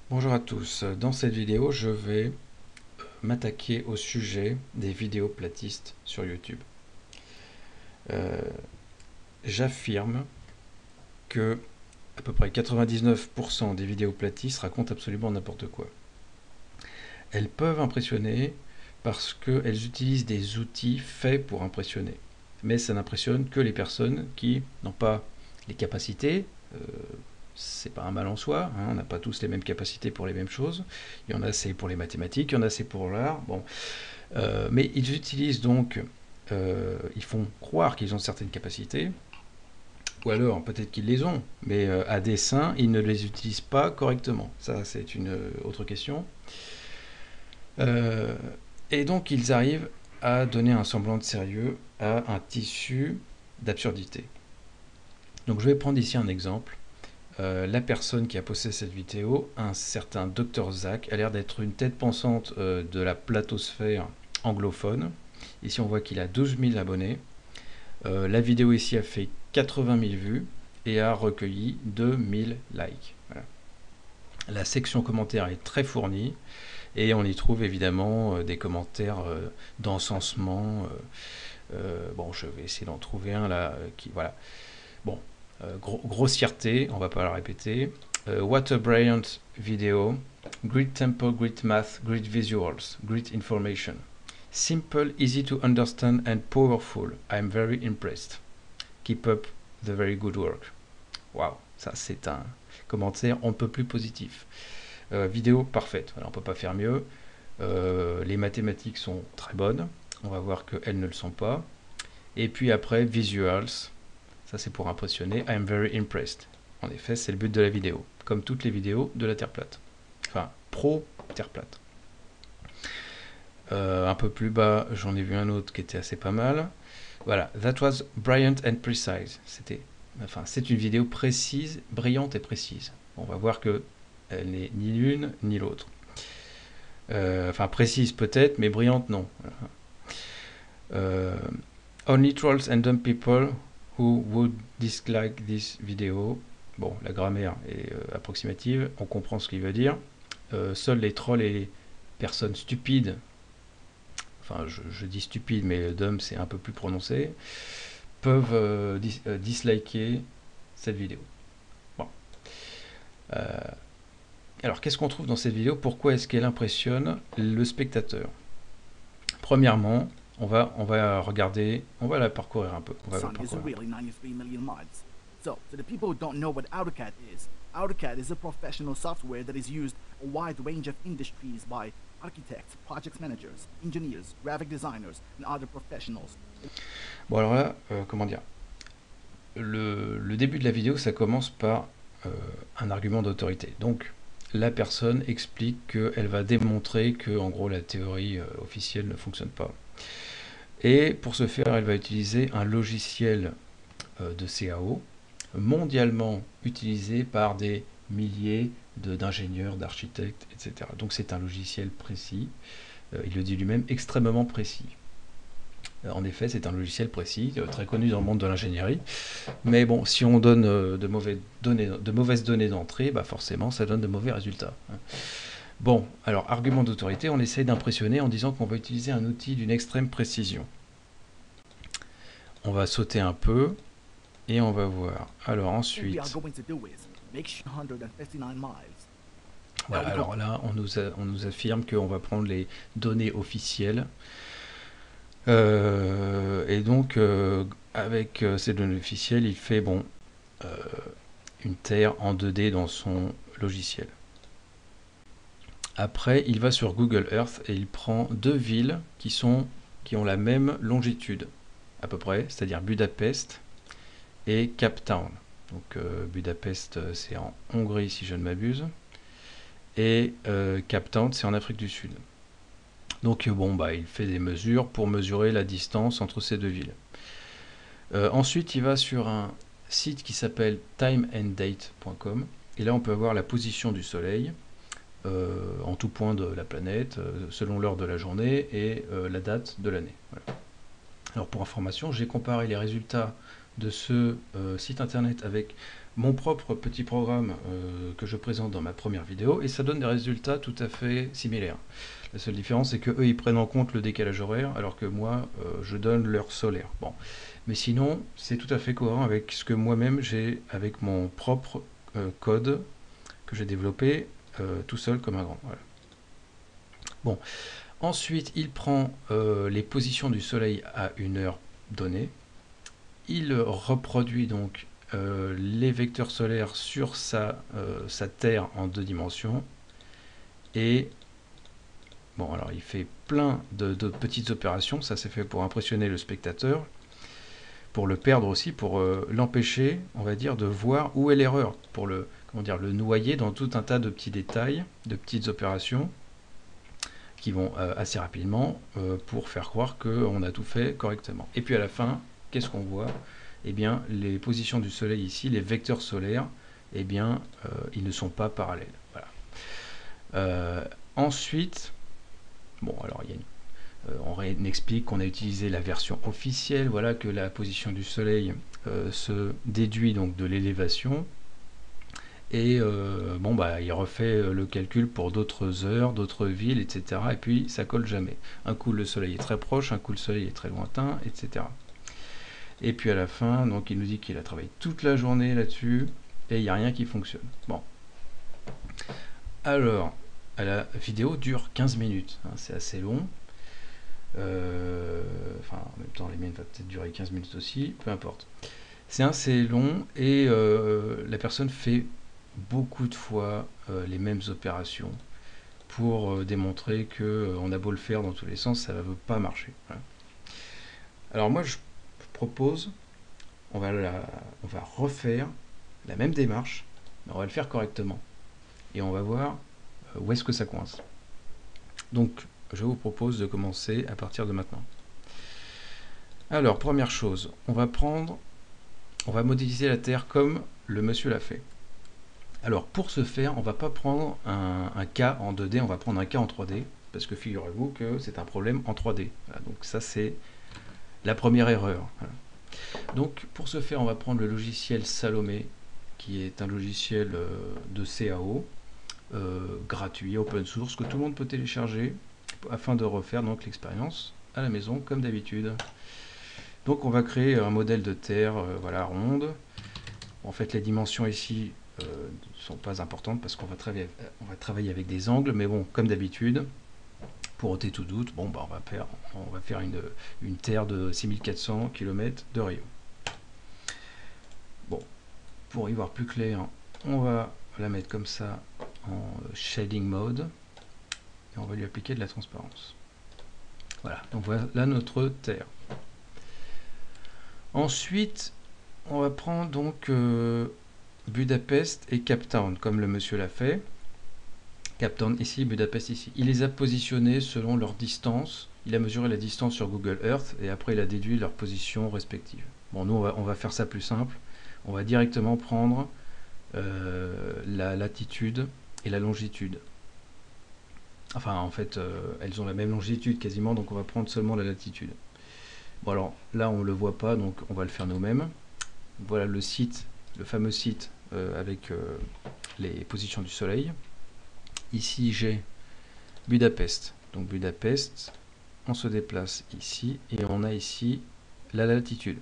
Bonjour à tous, dans cette vidéo je vais m'attaquer au sujet des vidéos platistes sur YouTube. Euh, J'affirme que à peu près 99% des vidéos platistes racontent absolument n'importe quoi. Elles peuvent impressionner parce qu'elles utilisent des outils faits pour impressionner. Mais ça n'impressionne que les personnes qui n'ont pas les capacités. C'est pas un mal en soi, hein, on n'a pas tous les mêmes capacités pour les mêmes choses. Il y en a c'est pour les mathématiques, il y en a c'est pour l'art. Bon, mais ils utilisent donc, ils font croire qu'ils ont certaines capacités, ou alors peut-être qu'ils les ont, mais à dessein, ils ne les utilisent pas correctement. Ça, c'est une autre question. Euh, et donc, ils arrivent à donner un semblant de sérieux à un tissu d'absurdité. Donc, je vais prendre ici un exemple. La personne qui a posté cette vidéo, un certain Dr Zach, a l'air d'être une tête pensante de la platosphère anglophone. Ici, on voit qu'il a 12 000 abonnés. La vidéo ici a fait 80 000 vues et a recueilli 2000 likes. Voilà. La section commentaires est très fournie et on y trouve évidemment des commentaires d'encensement. Bon, je vais essayer d'en trouver un là qui, voilà. Bon, grossièreté, on va pas la répéter. What a brilliant video. Great tempo, great math, great visuals, great information. Simple, easy to understand and powerful. I'm very impressed. Keep up the very good work. Waouh, ça c'est un commentaire on ne peut plus positif. Vidéo parfaite, voilà, on ne peut pas faire mieux. Les mathématiques sont très bonnes, on va voir qu'elles ne le sont pas. Et puis après, visuals, ça c'est pour impressionner. I'm very impressed. En effet, c'est le but de la vidéo, comme toutes les vidéos de la Terre plate. Enfin, pro Terre plate. Un peu plus bas, j'en ai vu un autre qui était assez pas mal. Voilà, that was brilliant and precise. C'est une vidéo précise, brillante et précise. On va voir que elle n'est ni l'une ni l'autre. Précise peut-être, mais brillante non. Euh, Only trolls and dumb people who would dislike this video. Bon, la grammaire est approximative, on comprend ce qu'il veut dire. Seuls les trolls et les personnes stupides, enfin je dis stupide, mais dumb c'est un peu plus prononcé, peuvent disliker cette vidéo. Bon. Alors qu'est-ce qu'on trouve dans cette vidéo? Pourquoi est-ce qu'elle impressionne le spectateur? Premièrement, on va regarder, on va la parcourir un peu. On va la parcourir. Really 93 million mods. So, to the people who don't know what AutoCAD is a professional software that is used a wide range of industries by architects, project managers, engineers, graphic designers, and other professionals. Bon alors là, comment dire, le début de la vidéo, ça commence par un argument d'autorité. Donc la personne explique qu'elle va démontrer que en gros la théorie officielle ne fonctionne pas. Et pour ce faire, elle va utiliser un logiciel de CAO mondialement utilisé par des milliers d'ingénieurs, d'architectes, etc. Donc c'est un logiciel précis, il le dit lui-même, extrêmement précis. En effet, c'est un logiciel précis, très connu dans le monde de l'ingénierie. Mais bon, si on donne de mauvaises données d'entrée, bah forcément, ça donne de mauvais résultats. Bon, alors, argument d'autorité, on essaye d'impressionner en disant qu'on va utiliser un outil d'une extrême précision. On va sauter un peu et on va voir. Alors ensuite... Voilà, alors là, on nous affirme qu'on va prendre les données officielles. Et donc, avec ces données officielles, il fait une Terre en 2D dans son logiciel. Après, il va sur Google Earth et il prend deux villes qui ont la même longitude, à peu près, c'est-à-dire Budapest et Cape Town. Donc Budapest, c'est en Hongrie, si je ne m'abuse, et Cape Town, c'est en Afrique du Sud. Donc il fait des mesures pour mesurer la distance entre ces deux villes. Ensuite, il va sur un site qui s'appelle timeanddate.com et là on peut avoir la position du soleil en tout point de la planète selon l'heure de la journée et la date de l'année. Voilà. Alors pour information, j'ai comparé les résultats de ce site internet avec mon propre petit programme que je présente dans ma première vidéo et ça donne des résultats tout à fait similaires. La seule différence, c'est que eux ils prennent en compte le décalage horaire alors que moi je donne l'heure solaire. Bon, mais sinon c'est tout à fait cohérent avec ce que moi-même j'ai avec mon propre code que j'ai développé tout seul comme un grand. Voilà. Bon, ensuite il prend les positions du soleil à une heure donnée. Il reproduit donc les vecteurs solaires sur sa Terre en 2 dimensions. Et bon, alors il fait plein de petites opérations. Ça c'est fait pour impressionner le spectateur, pour le perdre aussi, pour l'empêcher, on va dire, de voir où est l'erreur, pour le, comment dire, le noyer dans tout un tas de petits détails, de petites opérations qui vont assez rapidement pour faire croire qu'on a tout fait correctement. Et puis à la fin, qu'est-ce qu'on voit? Eh bien, les positions du soleil ici, les vecteurs solaires, eh bien, ils ne sont pas parallèles. Voilà. Ensuite, bon, alors il y a on explique qu'on a utilisé la version officielle, voilà, que la position du soleil se déduit donc de l'élévation. Et bon, bah, il refait le calcul pour d'autres heures, d'autres villes, etc. Et puis ça colle jamais. Un coup le soleil est très proche, un coup le soleil est très lointain, etc. Et puis à la fin, donc il nous dit qu'il a travaillé toute la journée là-dessus et il n'y a rien qui fonctionne. Bon. Alors, la vidéo dure 15 minutes, hein, c'est assez long. Enfin, en même temps, les miennes vont peut-être durer 15 minutes aussi, peu importe. C'est assez long et la personne fait beaucoup de fois les mêmes opérations pour démontrer que on a beau le faire dans tous les sens, ça ne veut pas marcher. Voilà. Alors moi, je propose, on va refaire la même démarche, mais on va le faire correctement. Et on va voir où est-ce que ça coince. Donc, je vous propose de commencer à partir de maintenant. Alors, première chose, on va modéliser la Terre comme le monsieur l'a fait. Alors, pour ce faire, on va pas prendre un cas en 2D, on va prendre un cas en 3D, parce que figurez-vous que c'est un problème en 3D. Voilà, donc ça, c'est la première erreur. Voilà. Donc, pour ce faire, on va prendre le logiciel Salomé, qui est un logiciel de CAO, gratuit, open source, que tout le monde peut télécharger, afin de refaire donc l'expérience à la maison, comme d'habitude. Donc on va créer un modèle de Terre voilà, ronde. En fait, les dimensions ici ne sont pas importantes parce qu'on va travailler avec des angles, mais bon, comme d'habitude, pour ôter tout doute, bon, bah, on va faire une Terre de 6400 km de rayon. Bon, pour y voir plus clair, on va la mettre comme ça en shading mode et on va lui appliquer de la transparence. Voilà, donc voilà notre Terre. Ensuite, on va prendre donc Budapest et Cape Town, comme le monsieur l'a fait. Cape Town ici, Budapest ici. Il les a positionnés selon leur distance. Il a mesuré la distance sur Google Earth et après il a déduit leur position respective. Bon, nous on va faire ça plus simple. On va directement prendre la latitude et la longitude. Enfin, en fait, elles ont la même longitude quasiment, donc on va prendre seulement la latitude. Bon, alors là, on ne le voit pas, donc on va le faire nous-mêmes. Voilà le site, le fameux site avec les positions du soleil. Ici, j'ai Budapest. Donc Budapest, on se déplace ici et on a ici la latitude.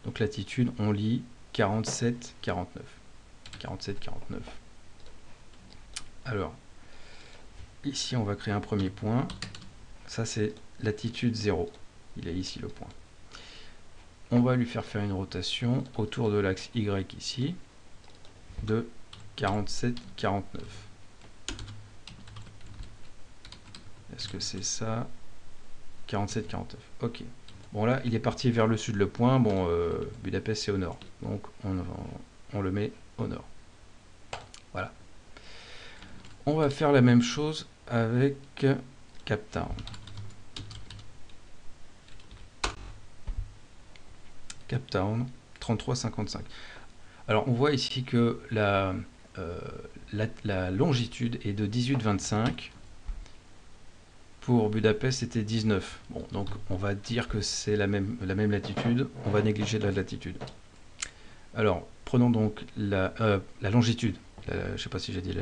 Donc latitude, on lit 47, 49. 47, 49. Alors, ici, on va créer un premier point. Ça, c'est latitude 0. Il est ici le point. On va lui faire une rotation autour de l'axe Y ici de 47, 49. Est-ce que c'est ça? 47, 49. Ok. Bon là, il est parti vers le sud le point. Bon, Budapest c'est au nord. Donc on le met au nord. Voilà. On va faire la même chose avec Cape Town. Cape Town, 33,55. Alors on voit ici que la longitude est de 18,25. Pour Budapest, c'était 19. Bon, donc on va dire que c'est la même latitude. On va négliger la latitude. Alors, prenons donc la longitude. Je ne sais pas si j'ai dit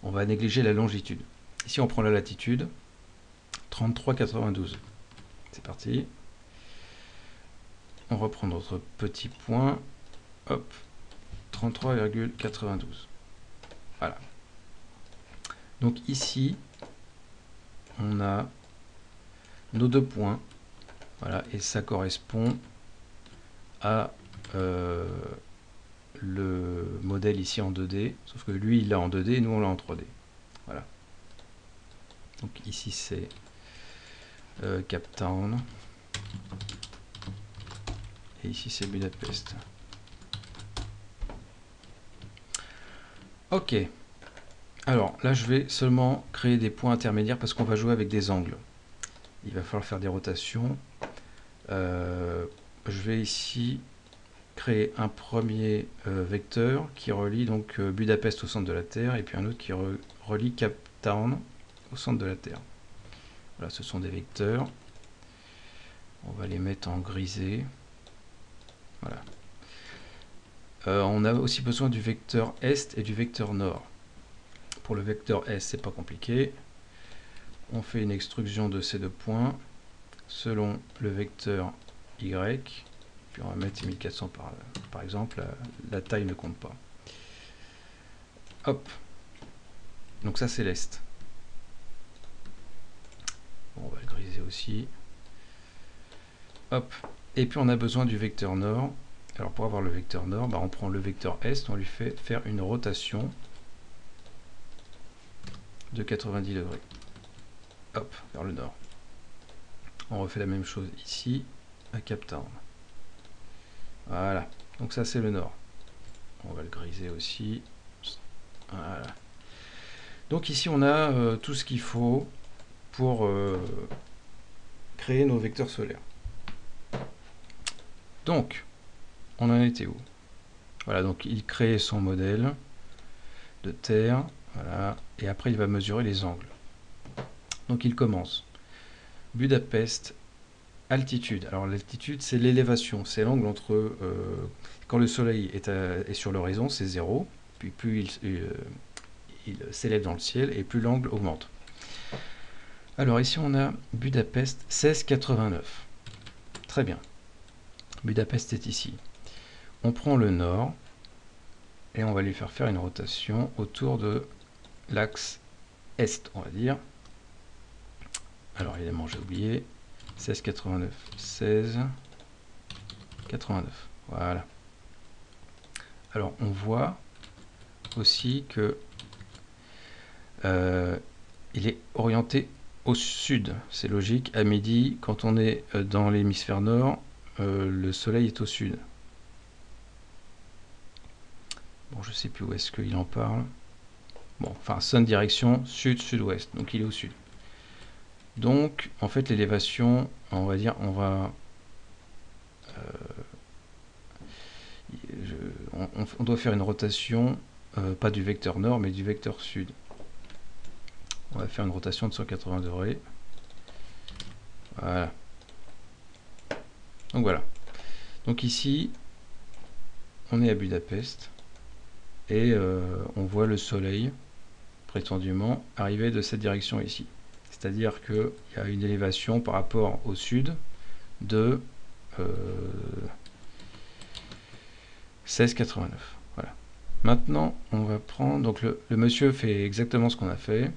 on va négliger la longitude. Ici, on prend la latitude, 33,92. C'est parti. On reprend notre petit point. Hop, 33,92. Voilà. Donc ici, on a nos deux points. Voilà, et ça correspond à le modèle ici en 2D, sauf que lui il l'a en 2D et nous on l'a en 3D. Voilà. Donc ici c'est Cape Town et ici c'est Budapest. Ok. Alors là je vais seulement créer des points intermédiaires parce qu'on va jouer avec des angles. Il va falloir faire des rotations. Je vais ici créer un premier vecteur qui relie donc Budapest au centre de la Terre et puis un autre qui relie Cape Town au centre de la Terre. Voilà, ce sont des vecteurs. On va les mettre en grisé. Voilà. On a aussi besoin du vecteur Est et du vecteur Nord. Pour le vecteur Est, c'est pas compliqué. On fait une extrusion de ces deux points selon le vecteur Y. Puis on va mettre 1400 par exemple. La taille ne compte pas. Hop. Donc ça c'est l'Est. Bon, on va le griser aussi. Hop. Et puis on a besoin du vecteur Nord. Alors pour avoir le vecteur Nord, on prend le vecteur Est, on lui fait faire une rotation de 90 degrés. Hop, vers le Nord. On refait la même chose ici, à Cape Town. Voilà, donc ça c'est le Nord. On va le griser aussi. Voilà. Donc ici on a tout ce qu'il faut pour créer nos vecteurs solaires. Donc, on en était où? Voilà, donc il crée son modèle de Terre, voilà, et après il va mesurer les angles. Donc il commence. Budapest, altitude. Alors l'altitude, c'est l'élévation, c'est l'angle entre... quand le soleil est sur l'horizon, c'est 0, puis plus il s'élève dans le ciel, et plus l'angle augmente. Alors ici on a Budapest 1689. Très bien. Budapest est ici. On prend le nord et on va lui faire une rotation autour de l'axe est, on va dire. Alors évidemment j'ai oublié. 16,89. 16,89. Voilà. Alors on voit aussi que il est orienté au sud. C'est logique. À midi, quand on est dans l'hémisphère nord, le soleil est au sud. Bon, je sais plus où est-ce qu'il en parle. Bon, enfin, sun direction sud-sud-ouest. Donc il est au sud. Donc, en fait, l'élévation, on va dire, on doit faire une rotation, pas du vecteur nord, mais du vecteur sud. On va faire une rotation de 180 degrés. Voilà. Donc voilà. Donc ici, on est à Budapest et on voit le soleil prétendument arriver de cette direction ici. C'est-à-dire qu'il y a une élévation par rapport au sud de 16,89. Voilà. Maintenant, on va prendre... Donc le monsieur fait exactement ce qu'on a fait.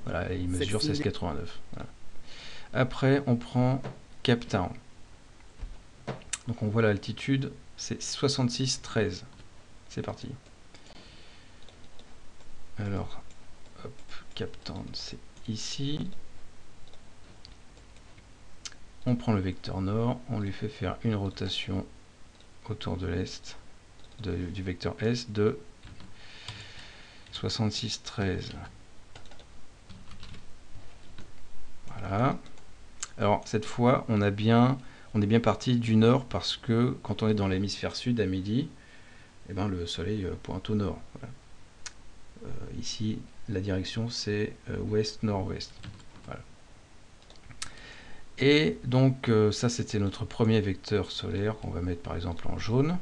Voilà, il mesure 16,89. Voilà. Après, on prend Cape Town. Donc on voit l'altitude, c'est 66,13. C'est parti. Alors, hop, Cape Town, c'est ici. On prend le vecteur nord, on lui fait faire une rotation autour de l'est, du vecteur S de 66,13. Voilà. Alors cette fois, on est bien parti du nord parce que quand on est dans l'hémisphère sud à midi, eh ben, le soleil pointe au nord. Voilà. Ici, la direction c'est ouest-nord-ouest. Voilà. Et donc ça c'était notre premier vecteur solaire qu'on va mettre par exemple en jaune,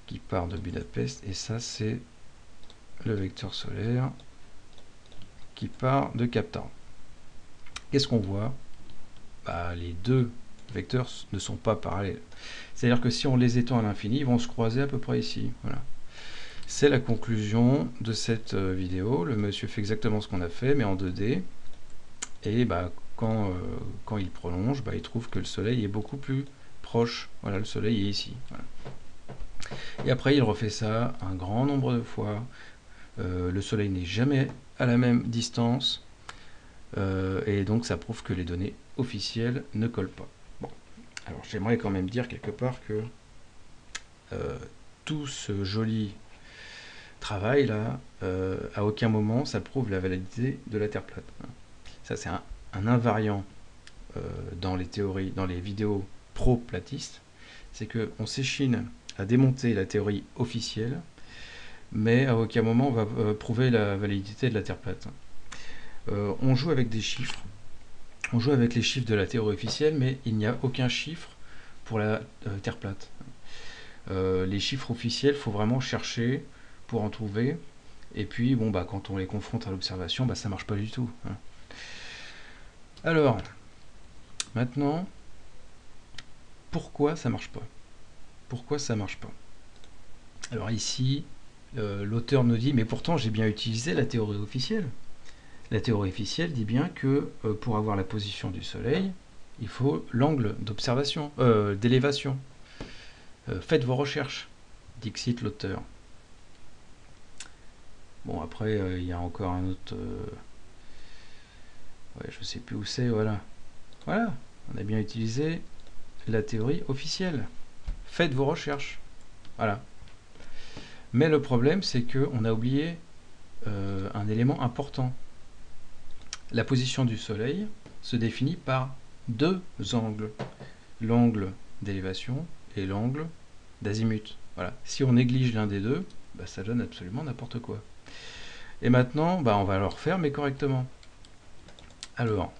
qui part de Budapest, et ça c'est le vecteur solaire qui part de Cape Town. Qu'est-ce qu'on voit? Les deux vecteurs ne sont pas parallèles. C'est-à-dire que si on les étend à l'infini, ils vont se croiser à peu près ici. Voilà. C'est la conclusion de cette vidéo. Le monsieur fait exactement ce qu'on a fait, mais en 2D. Et quand il prolonge, il trouve que le soleil est beaucoup plus proche. Voilà, le soleil est ici. Voilà. Et après, il refait ça un grand nombre de fois. Le soleil n'est jamais à la même distance. Et donc, ça prouve que les données officielles ne collent pas. Bon. Alors, j'aimerais quand même dire quelque part que tout ce joli travail là, à aucun moment ça prouve la validité de la Terre plate. Ça, c'est un invariant dans les théories, dans les vidéos pro-platistes, c'est qu'on s'échine à démonter la théorie officielle, mais à aucun moment on va prouver la validité de la Terre plate. On joue avec des chiffres, on joue avec les chiffres de la théorie officielle, mais il n'y a aucun chiffre pour la Terre plate. Les chiffres officiels, il faut vraiment chercher pour en trouver, et puis bon, quand on les confronte à l'observation, ça marche pas du tout. Alors, maintenant, pourquoi ça marche pas? Pourquoi ça marche pas? Alors ici, l'auteur nous dit, mais pourtant j'ai bien utilisé la théorie officielle. La théorie officielle dit bien que pour avoir la position du soleil, il faut l'angle d'observation, d'élévation. Faites vos recherches, dixit l'auteur. Bon, après, il y a encore un autre... je sais plus où c'est, voilà. Voilà, on a bien utilisé la théorie officielle. Faites vos recherches. Voilà. Mais le problème, c'est qu'on a oublié un élément important. La position du soleil se définit par deux angles. L'angle d'élévation et l'angle d'azimut. Voilà. Si on néglige l'un des deux, ça donne absolument n'importe quoi. Et maintenant, on va le refaire, mais correctement. Alors,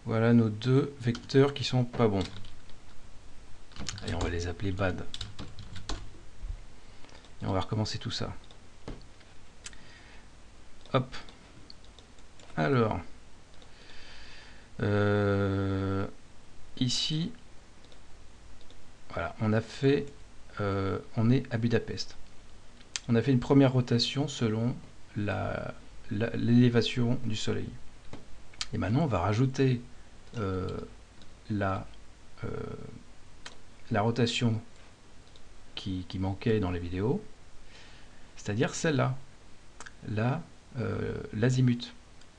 voilà nos deux vecteurs qui sont pas bons. Allez, on va les appeler bad. Et on va recommencer tout ça. Hop. Alors, ici, voilà, on a fait, on est à Budapest. On a fait une première rotation selon l'élévation du soleil. Et maintenant, on va rajouter la rotation qui manquait dans les vidéos, c'est-à-dire celle-là, l'azimut,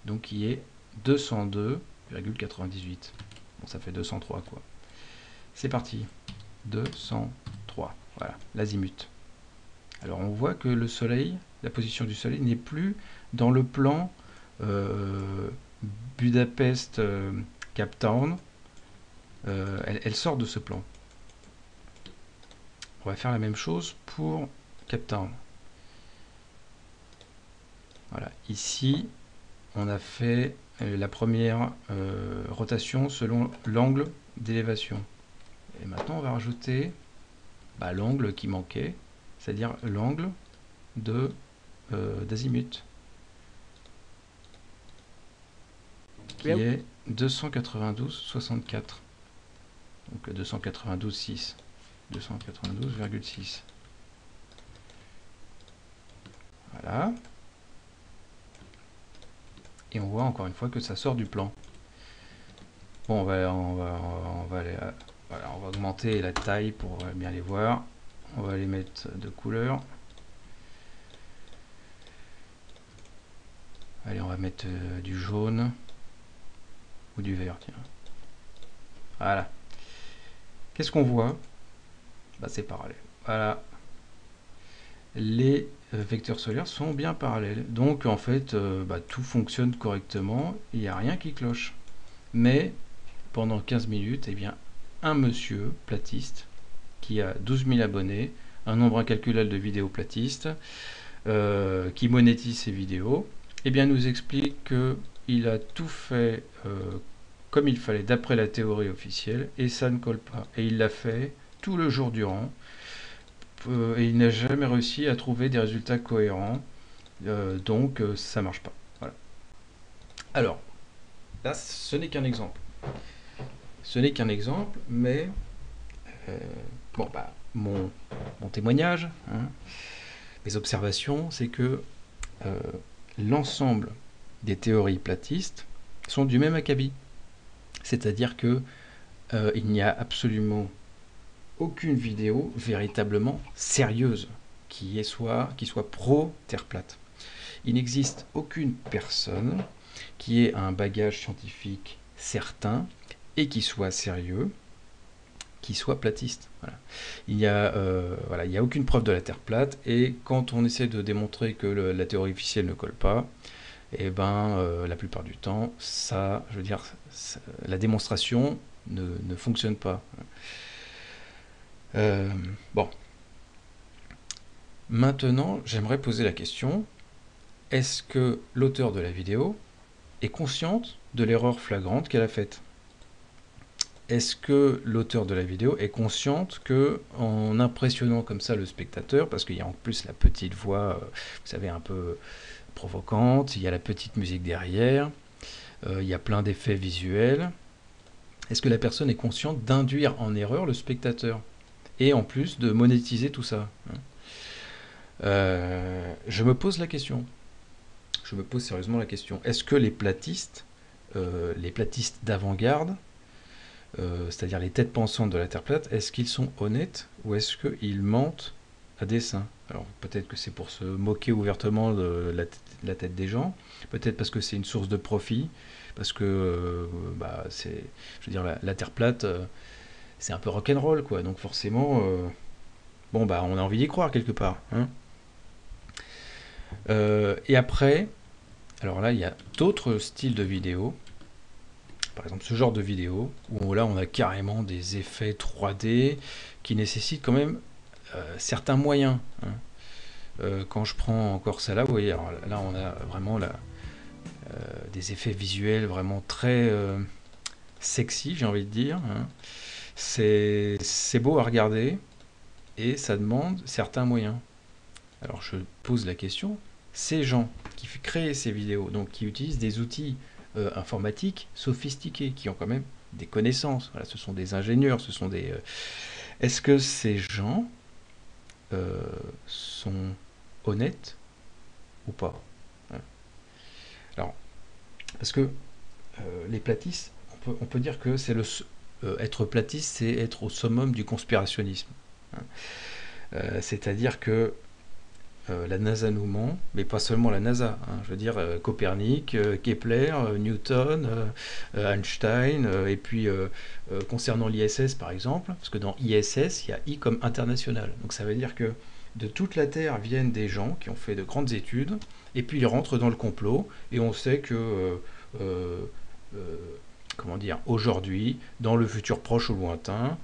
donc qui est 202,98. Bon, ça fait 203 quoi. C'est parti. 203. Voilà, l'azimut. Alors on voit que le soleil, la position du soleil n'est plus dans le plan Budapest Cape Town. Elle sort de ce plan. On va faire la même chose pour Cape Town. Voilà, ici on a fait la première rotation selon l'angle d'élévation. Et maintenant on va rajouter l'angle qui manquait, c'est-à-dire l'angle d'azimut, qui est 292,64. Donc 292,6. 292,6. Voilà. Et on voit encore une fois que ça sort du plan. Bon, on va augmenter la taille pour bien les voir. On va les mettre de couleur. Allez, on va mettre du jaune ou du vert, tiens. Voilà. Qu'est-ce qu'on voit? C'est parallèle. Voilà. Les vecteurs solaires sont bien parallèles. Donc en fait, tout fonctionne correctement. Il n'y a rien qui cloche. Mais pendant 15 minutes, un monsieur platiste qui a 12 000 abonnés, un nombre incalculable de vidéos platistes, qui monétise ses vidéos, nous explique que il a tout fait comme il fallait d'après la théorie officielle et ça ne colle pas. Et il l'a fait tout le jour durant et il n'a jamais réussi à trouver des résultats cohérents. Donc ça marche pas. Voilà. Alors, là, ce n'est qu'un exemple. Ce n'est qu'un exemple, mais bon, bah, mon témoignage, hein, mes observations, c'est que l'ensemble des théories platistes sont du même acabit. C'est-à-dire que il n'y a absolument aucune vidéo véritablement sérieuse qui soit pro Terre plate. Il n'existe aucune personne qui ait un bagage scientifique certain et qui soit sérieux, qui soit platiste. Voilà. Il n'y a aucune preuve de la Terre plate, et quand on essaie de démontrer que la théorie officielle ne colle pas, et la plupart du temps, la démonstration ne fonctionne pas. Bon. Maintenant, j'aimerais poser la question, est-ce que l'auteur de la vidéo est consciente de l'erreur flagrante qu'elle a faite? Est-ce que l'auteur de la vidéo est consciente que, en impressionnant comme ça le spectateur, parce qu'il y a en plus la petite voix, vous savez, un peu provocante, il y a la petite musique derrière, il y a plein d'effets visuels, est-ce que la personne est consciente d'induire en erreur le spectateur? Et en plus de monétiser tout ça. Je me pose la question. Je me pose sérieusement la question. Est-ce que les platistes d'avant-garde, c'est-à-dire les têtes pensantes de la Terre plate, est-ce qu'ils sont honnêtes ou est-ce qu'ils mentent à dessein? Alors peut-être que c'est pour se moquer ouvertement de la tête des gens, peut-être parce que c'est une source de profit, parce que je veux dire, la Terre plate, c'est un peu rock'n'roll, quoi. Donc forcément, on a envie d'y croire quelque part. Hein. Et après, alors là, il y a d'autres styles de vidéos. Par exemple, ce genre de vidéo, où là, on a carrément des effets 3D qui nécessitent quand même certains moyens. Hein. Quand je prends encore ça là, vous voyez, alors là, on a vraiment des effets visuels vraiment très sexy, j'ai envie de dire. Hein. C'est beau à regarder et ça demande certains moyens. Alors je pose la question, ces gens qui créent ces vidéos, donc qui utilisent des outils informatiques sophistiqués, qui ont quand même des connaissances, voilà, ce sont des ingénieurs, ce sont des... Est-ce que ces gens sont honnêtes ou pas? Voilà. Alors, parce que les platistes, on peut dire que c'est être platiste, c'est être au summum du conspirationnisme. Hein. C'est-à-dire que la NASA nous ment, mais pas seulement la NASA. Hein, je veux dire, Copernic, Kepler, Newton, Einstein, et puis concernant l'ISS par exemple, parce que dans ISS, il y a I comme international. Donc ça veut dire que de toute la Terre viennent des gens qui ont fait de grandes études, et puis ils rentrent dans le complot, et on sait que comment dire, aujourd'hui, dans le futur proche ou lointain,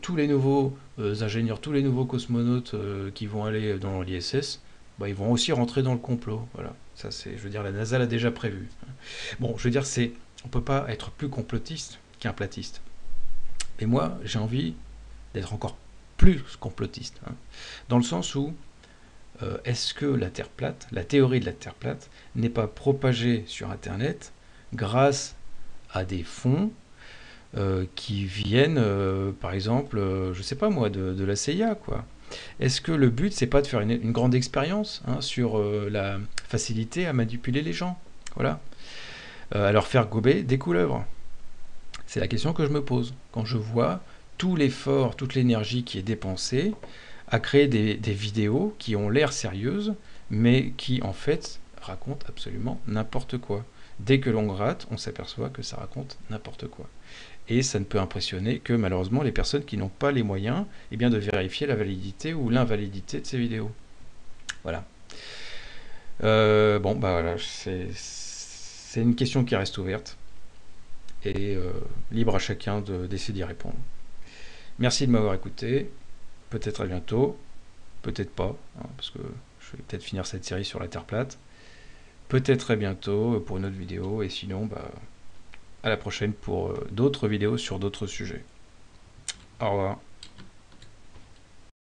tous les nouveaux ingénieurs, tous les nouveaux cosmonautes qui vont aller dans l'ISS, ils vont aussi rentrer dans le complot. Voilà. Ça, je veux dire, la NASA l'a déjà prévu. Bon, je veux dire, on peut pas être plus complotiste qu'un platiste. Et moi, j'ai envie d'être encore plus complotiste. Hein, dans le sens où, est-ce que la Terre plate, la théorie de la Terre plate, n'est pas propagée sur Internet grâce à des fonds qui viennent, par exemple, je sais pas moi, de la CIA, quoi. Est-ce que le but, c'est pas de faire une grande expérience sur la facilité à manipuler les gens, voilà, à leur faire gober des couleuvres? C'est la question que je me pose quand je vois tout l'effort, toute l'énergie qui est dépensée à créer des vidéos qui ont l'air sérieuses, mais qui en fait racontent absolument n'importe quoi. Dès que l'on gratte, on s'aperçoit que ça raconte n'importe quoi. Et ça ne peut impressionner que malheureusement les personnes qui n'ont pas les moyens de vérifier la validité ou l'invalidité de ces vidéos. Voilà. Voilà, c'est une question qui reste ouverte et libre à chacun d'essayer d'y répondre. Merci de m'avoir écouté. Peut-être à bientôt, peut-être pas, parce que je vais peut-être finir cette série sur la Terre plate. peut-être très bientôt pour une autre vidéo, et sinon, bah, à la prochaine pour d'autres vidéos sur d'autres sujets. Au revoir.